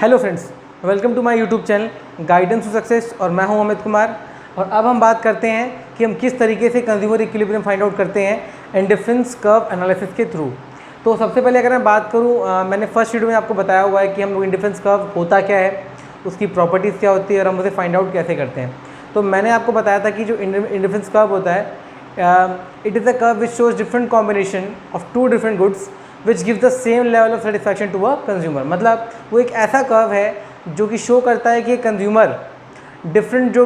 Hello friends, welcome to my YouTube channel guidance to success और मैं हूं अमित कुमार। और अब हम बात करते हैं कि हम किस तरीके से कंज्यूमर इक्विलिब्रियम फाइंड आउट करते हैं इंडिफरेंस कर्व एनालिसिस के थ्रू। तो सबसे पहले अगर मैं बात करूं, मैंने फर्स्ट वीडियो में आपको बताया हुआ है कि हम लोग इंडिफरेंस कर्व होता क्या है, उसकी प्रॉपर्टीज़ क्या होती है और हम उसे फाइंड आउट कैसे करते हैं। तो मैंने आपको बताया था कि जो इंडिफरेंस कर्व होता है, it is a curve which shows different combination of two different goods which give the same level of satisfaction to a consumer. मतलब वो एक ऐसा कर्व है जो कि शो करता है कि कंज्यूमर डिफरेंट जो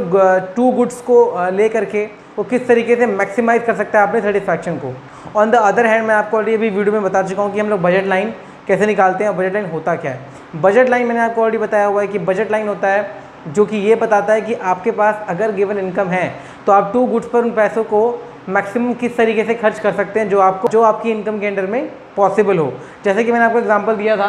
टू गुड्स को ले करके वो किस तरीके से मैक्सिमाइज़ कर सकता है अपने सेटिस्फैक्शन को। ऑन द अदर हैंड मैं आपको ऑलरेडी अभी वीडियो में बता चुका हूँ कि हम लोग बजट लाइन कैसे निकालते हैं। बजट लाइन होता क्या है? बजट लाइन मैंने आपको ऑलरेडी बताया हुआ है कि बजट लाइन होता है जो कि ये बताता है कि आपके पास अगर गिवन इनकम है तो आप टू गुड्स पर उन पैसों को मैक्सिमम किस तरीके से खर्च कर सकते हैं जो आपकी इनकम के अंडर में पॉसिबल हो। जैसे कि मैंने आपको एग्जांपल दिया था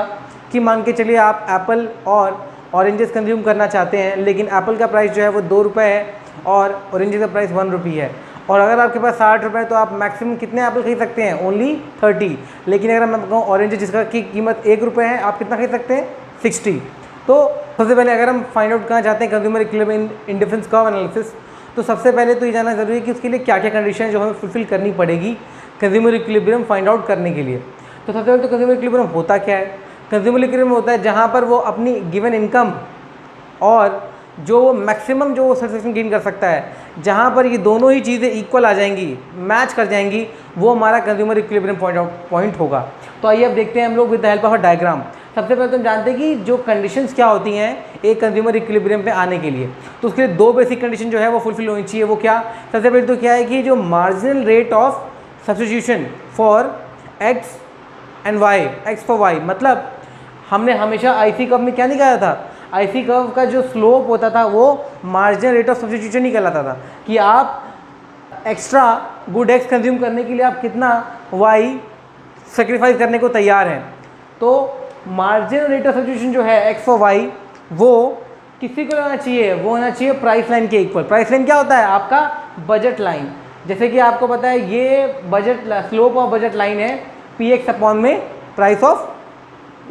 कि मान के चलिए आप एप्पल और ऑरेंजेस कंज्यूम करना चाहते हैं, लेकिन एप्पल का प्राइस जो है वो 2 रुपये है और ऑरेंजेस का प्राइस 1 रुपी है। और अगर आपके पास 60 रुपये तो आप मैक्सिमम कितने एप्पल खरीद सकते हैं? ओनली 30। लेकिन अगर मैं कहूँ ऑरेंज जिसका की कीमत 1 रुपये है, आप कितना खरीद सकते हैं? 60। तो सबसे पहले अगर हम फाइंड आउट करना चाहते हैं consumer equilibrium indifference curve analysis, तो सबसे पहले तो ये जानना ज़रूरी है कि उसके लिए क्या क्या कंडीशन है जो हमें फुलफिल करनी पड़ेगी कंज्यूमर इक्विलिब्रियम फाइंड आउट करने के लिए। तो सबसे पहले तो कंज्यूमर इक्विलिब्रियम होता क्या है? कंज्यूमर इक्विलिब्रियम होता है जहाँ पर वो अपनी गिवन इनकम और जो मैक्सिमम जो सेटिस्फैक्शन गेन कर सकता है, जहाँ पर ये दोनों ही चीज़ें इक्वल आ जाएंगी, मैच कर जाएंगी, वो हमारा कंज्यूमर इक्विलिब्रियम पॉइंट होगा। तो आइए अब देखते हैं हम लोग with the help of a diagram. सबसे पहले तो हम जानते हैं कि जो कंडीशंस क्या होती हैं एक कंज्यूमर इक्विलिब्रियम पे आने के लिए। तो उसके लिए दो बेसिक कंडीशन जो है वो फुलफिल होनी चाहिए। वो क्या? सबसे पहले तो क्या है कि जो marginal rate of substitution for X and Y, X for Y, मतलब हमने हमेशा आईसी कर्व में क्या निकाला था? आईसी कर्व का जो स्लोप होता था वो मार्जिनल रेट ऑफ सब्स्टिट्यूशन ही कहलाता था कि आप एक्स्ट्रा गुड एक्स कंज्यूम करने के लिए आप कितना वाई सेक्रीफाइस करने को तैयार हैं। तो मार्जिनल रेट ऑफ सब्स्टिट्यूशन जो है एक्स फॉर वाई वो किसी को होना चाहिए? वो होना चाहिए प्राइस लाइन के इक्वल। प्राइस लाइन क्या होता है? आपका बजट लाइन। जैसे कि आपको पता है ये budget slope of budget line है पी एक्स अपॉन में प्राइस ऑफ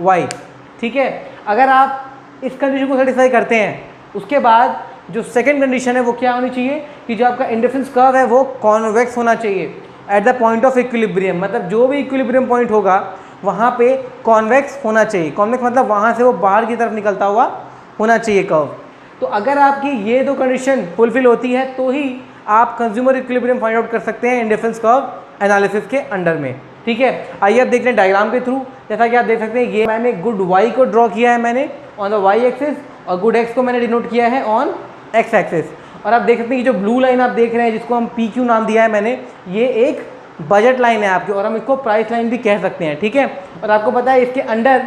वाई। ठीक है, अगर आप इस कंडीशन को सेटिस्फाई करते हैं, उसके बाद जो सेकंड कंडीशन है वो क्या होनी चाहिए कि जो आपका इंडिफरेंस कर्व है वो कॉन्वेक्स होना चाहिए at the point of equilibrium. मतलब जो भी इक्विलिब्रियम पॉइंट होगा वहाँ पे कॉन्वेक्स होना चाहिए। कॉन्वेक्स मतलब वहाँ से वो बाहर की तरफ निकलता हुआ होना चाहिए कर्व। तो अगर आपकी ये दो कंडीशन फुलफिल होती है तो ही आप कंज्यूमर इक्विलिब्रियम फाइंड आउट कर सकते हैं इंडिफरेंस कर्व एनालिसिस के अंडर में। ठीक है, आइए अब देखते हैं डायग्राम के थ्रू। जैसा कि आप देख सकते हैं ये मैंने गुड वाई को ड्रॉ किया है मैंने ऑन द वाई एक्सिस और गुड एक्स को मैंने डिनोट किया है ऑन एक्स एक्सिस। और आप देख सकते हैं कि जो ब्लू लाइन आप देख रहे हैं जिसको हम पी क्यू नाम दिया है मैंने, ये एक बजट लाइन है आपकी और हम इसको प्राइस लाइन भी कह सकते हैं। ठीक है, और आपको पता है इसके अंडर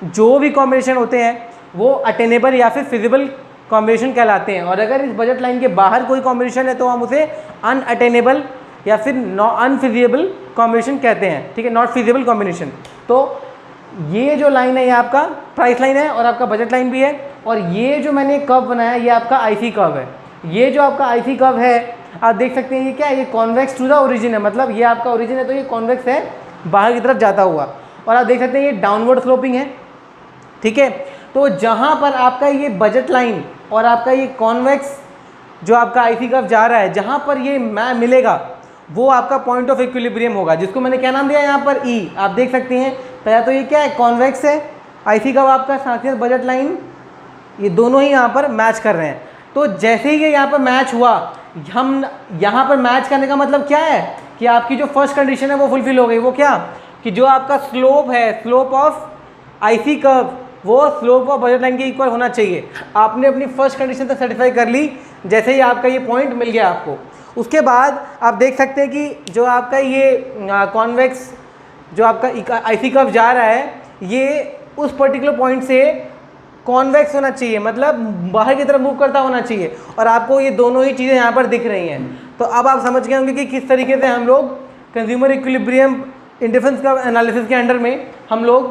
जो भी कॉम्बिनेशन होते हैं वो अटेनेबल या फिर फिजिबल कॉम्बिनेशन कहलाते हैं। और अगर इस बजट लाइन के बाहर कोई कॉम्बिनेशन है तो हम उसे अनअटेनेबल या फिर अनफिजिबल कॉम्बिनेशन कहते हैं। ठीक है, नॉट फिजिबल कॉम्बिनेशन। तो ये जो लाइन है ये आपका प्राइस लाइन है और आपका बजट लाइन भी है। और ये जो मैंने कर्व बनाया ये आपका आईसी कर्व है। ये जो आपका आईसी कर्व है आप देख सकते हैं ये क्या है? ये कॉन्वेक्स टू द ओरिजिन है। मतलब ये आपका ओरिजिन है तो ये कॉन्वेक्स है बाहर की तरफ जाता हुआ। और आप देख सकते हैं ये डाउनवर्ड स्लोपिंग है। ठीक है, तो जहाँ पर आपका ये बजट लाइन और आपका ये कॉन्वेक्स जो आपका आईसी कर्व जा रहा है, जहाँ पर ये मिलेगा वो आपका पॉइंट ऑफ इक्विलिब्रियम होगा, जिसको मैंने क्या नाम दिया यहाँ पर? ई। आप देख सकते हैं पहला तो ये क्या है? कॉन्वेक्स है आईसी कर्व आपका, साथ ही बजट लाइन, ये दोनों ही यहाँ पर मैच कर रहे हैं। तो जैसे ही ये यहाँ पर मैच हुआ, हम यहाँ पर मैच करने का मतलब क्या है कि आपकी जो फर्स्ट कंडीशन है वो फुलफिल हो गई। वो क्या? कि जो आपका स्लोप है, स्लोप ऑफ आईसी कर्व, वो स्लोप ऑफ बजट लाइन के इक्वल होना चाहिए। आपने अपनी फर्स्ट कंडीशन तक सेटिस्फाई कर ली जैसे ही आपका ये पॉइंट मिल गया आपको। उसके बाद आप देख सकते हैं कि जो आपका ये कॉन्वेक्स जो आपका आईसी कर्व जा रहा है ये उस पर्टिकुलर पॉइंट से कॉन्वेक्स होना चाहिए, मतलब बाहर की तरफ मूव करता होना चाहिए। और आपको ये दोनों ही चीज़ें यहाँ पर दिख रही हैं। तो अब आप समझ गए होंगे कि किस तरीके से हम लोग consumer equilibrium indifference curve analysis के अंडर में हम लोग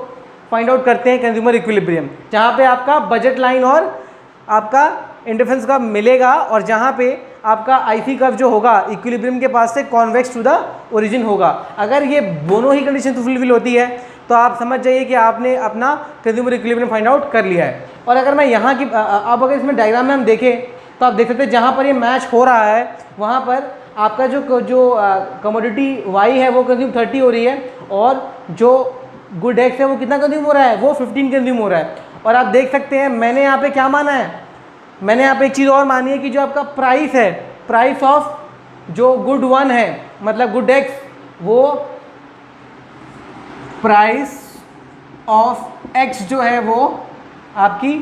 फाइंड आउट करते हैं कंज्यूमर इक्विलिब्रियम, जहाँ पे आपका बजट लाइन और आपका इंडिफरेंस कर्व मिलेगा और जहाँ पे आपका आईसी कर्व जो होगा इक्विलिब्रियम के पास से कॉन्वेक्स टू द ओरिजिन होगा। अगर ये दोनों ही कंडीशन फुलफिल होती है तो आप समझ जाइए कि आपने अपना कंज्यूमर इक्विलिब्रियम फाइंड आउट कर लिया है। और अगर मैं यहाँ की अब अगर इसमें डायग्राम में हम देखें तो आप देख सकते हैं जहाँ पर ये मैच हो रहा है वहाँ पर आपका जो कमोडिटी वाई है वो कंज्यूम 30 हो रही है, और जो गुड एक्स है वो कितना कंज्यूम हो रहा है, वो 15 कंज्यूम हो रहा है। और आप देख सकते हैं मैंने यहाँ पे क्या माना है, मैंने यहाँ पे एक चीज़ और मानी है कि जो आपका प्राइस है, प्राइस ऑफ जो गुड वन है मतलब गुड एक्स, वो प्राइस ऑफ एक्स जो है वो आपकी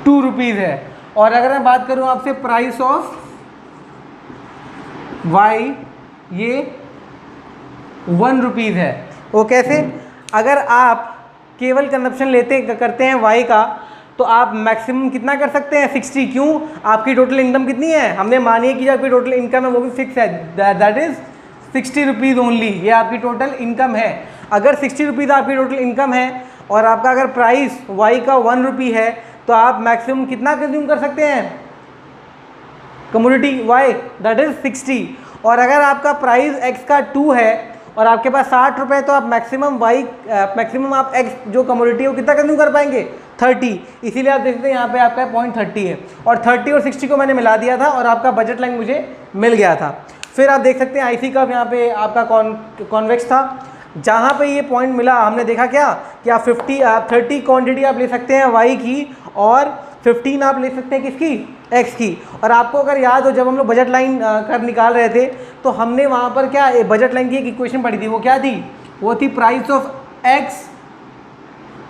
2 रुपीज़ है। और अगर मैं बात करूँ आपसे प्राइस ऑफ वाई, ये 1 रुपीज़ है। वो कैसे? अगर आप केवल कंजप्शन करते हैं वाई का तो आप मैक्सिमम कितना कर सकते हैं, 60। क्यों? आपकी टोटल इनकम कितनी है, हमने मानी है कि जो आपकी टोटल इनकम है वो भी फिक्स है, दैट इज़ 60 रुपीज़ ओनली। ये आपकी टोटल इनकम है। अगर 60 रुपीज़ आपकी टोटल इनकम है और आपका अगर प्राइस वाई का 1 रुपी है तो आप मैक्सिमम कितना कंज्यूम कर सकते हैं कमोडिटी वाई, दैट इज़ 60। और अगर आपका प्राइस एक्स का 2 है और आपके पास 60 रुपये, तो आप मैक्सिमम आप एक्स जो कमोडिटी है वो कितना कंज्यूम कर पाएंगे, 30। इसीलिए आप देखते हैं यहाँ पे आपका 0.30 है, और 30 और 60 को मैंने मिला दिया था और आपका बजट लाइन मुझे मिल गया था। फिर आप देख सकते हैं आईसी का यहाँ पे आपका कॉन्वेक्स था, जहाँ पे ये पॉइंट मिला हमने देखा क्या कि आप 30 क्वांटिटी आप ले सकते हैं वाई की, और 15 आप ले सकते हैं किसकी, एक्स की। और आपको अगर याद हो जब हम लोग बजट लाइन कर निकाल रहे थे तो हमने वहाँ पर क्या बजट लाइन की एक इक्वेशन पढ़ी थी, वो क्या थी, वो थी price of x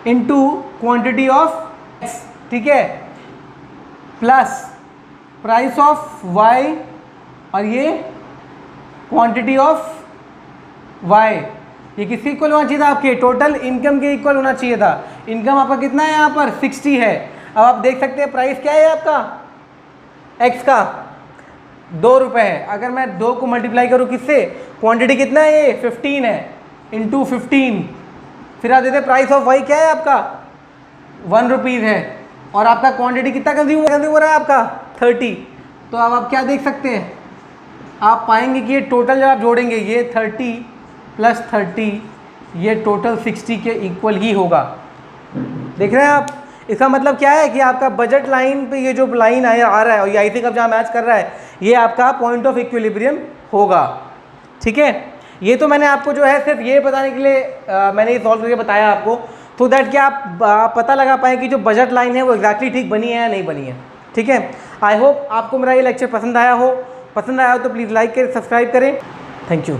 into quantity of x, ठीक है, प्लस प्राइस ऑफ वाई और ये क्वांटिटी ऑफ वाई। ये किसके इक्वल होना चाहिए था, आपके टोटल इनकम के इक्वल होना चाहिए था। इनकम आपका कितना है यहाँ पर 60 है। अब आप देख सकते हैं प्राइस क्या है आपका एक्स का 2 रुपये है। अगर मैं 2 को मल्टीप्लाई करूँ किससे, क्वांटिटी कितना है ये 15 है, इंटू 15, फिर आप देते हैं प्राइस ऑफ वाई क्या है आपका 1 रुपीज़ है, और आपका क्वांटिटी कितना कंज्यूम हो रहा है आपका 30। तो अब आप क्या देख सकते हैं, आप पाएंगे कि ये टोटल जब आप जोड़ेंगे ये 30 प्लस 30 ये टोटल 60 के इक्वल ही होगा। देख रहे हैं आप, इसका मतलब क्या है कि आपका बजट लाइन पे ये जो लाइन आ रहा है और ये आईसी कब जहाँ मैच कर रहा है ये आपका पॉइंट ऑफ इक्विलिब्रियम होगा। ठीक है, ये तो मैंने आपको जो है सिर्फ ये बताने के लिए मैंने ये सॉल्व करके बताया आपको, तो दैट कि आप पता लगा पाएँ कि जो बजट लाइन है वो एग्जैक्टली ठीक बनी है या नहीं बनी है। ठीक है, आई होप आपको मेरा ये लेक्चर पसंद आया हो तो प्लीज़ लाइक करें, सब्सक्राइब करें। Thank you.